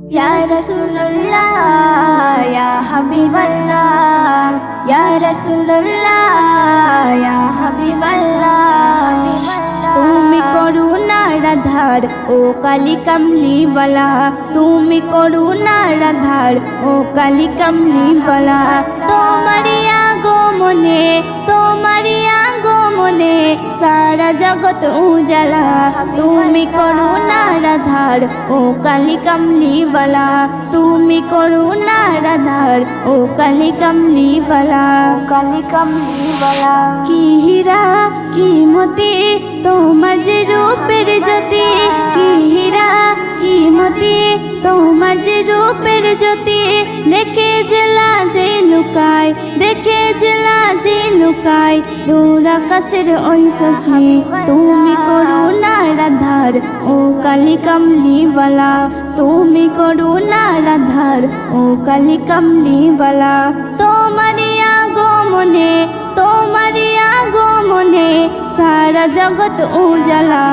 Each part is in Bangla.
ইয়া রাসূলুল্লাহ ইয়া হাবিবাল্লাহ ইয়া রাসূলুল্লাহ ইয়া হাবিবাল্লাহ তুমি করুণার আধার ও কালি কামলিওয়ালা তুমি করুণার আধার ও কালি কামলিওয়ালা তোমারি আগমনে তোমারি আগমনে সারা জগৎ উজালা তুমি করুণার আধার ও কালি কামলিওয়ালা তুমি করুণার আধার ও কালি কামলিওয়ালা কালি কামলিওয়ালা কি হীরা কি মতি তোমার যে রূপের জ্যোতি কি হীরা কি মতি তোমার যে রূপের জ্যোতি দেখে জেলা যে লুকায় দেখে জেলা যে লুকায় দূর আকাশের ওই শশী তুমি করুণার আধার ও কালি কামলিওয়ালা তুমি করুণার আধার ও কালি কামলিওয়ালা তোমারি আগমনে তোমারি আগমনে সারা জগৎ উজালা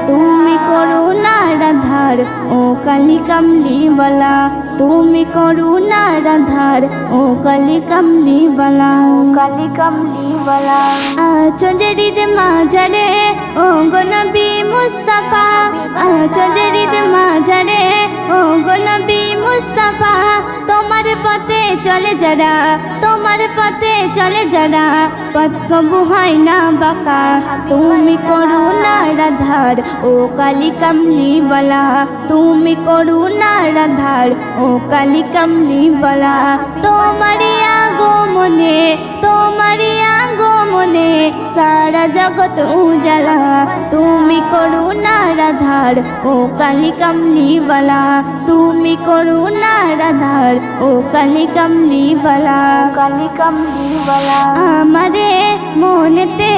তুমি করুণার আধার ও কালি কামলিওয়ালা তুমি করুণার আধার ও কালি কামলিওয়ালা কালি কামলিওয়ালা আছো যে হৃদ মাঝারে ও গো নবী মুস্তাফা আছো যে হৃদ মাঝারে ও গো নবী মুস্তাফা তোমার পথে চলে যারা তোমার পথে চলে যারা পথ কবু হয় না বাঁকা তুমি করুণার আধার ও কালি কামলিওয়ালা তুমি করুণার আধার ও কালি কামলিওয়ালা তোমারি আগমনে তোমারি আগমনে সারা জগৎ উজালা তুমি করুণার আধার ও কালি কামলিওয়ালা তুমি করুণার আধার ও কালি কামলিওয়ালা কালি কামলিওয়ালা আমারে মনেতে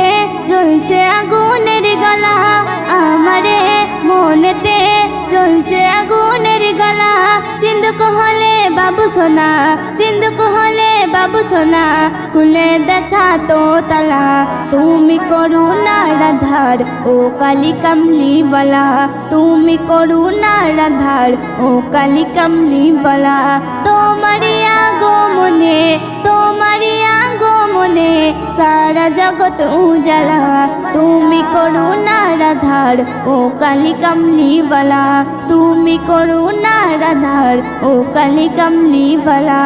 জ্বলছে আগুনের গলা আমারে মনেতে জ্বলছে আগুনের গলা সিন্ধুক হলে বাবু সোনা সিন্ধুক হলে বাবু সোনা খুলে দেখা তো তালা তুমি করুণার আধার ও কালি কামলিওয়ালা তুমি করুণার আধার ও কালি কামলিওয়ালা তোমারি আগমনে তোমারি আগমনে সারা জগৎ উজালা তুমি করুণার আধার ও কালি কামলিওয়ালা তুমি করুণার আধার ও কালি কামলিওয়ালা।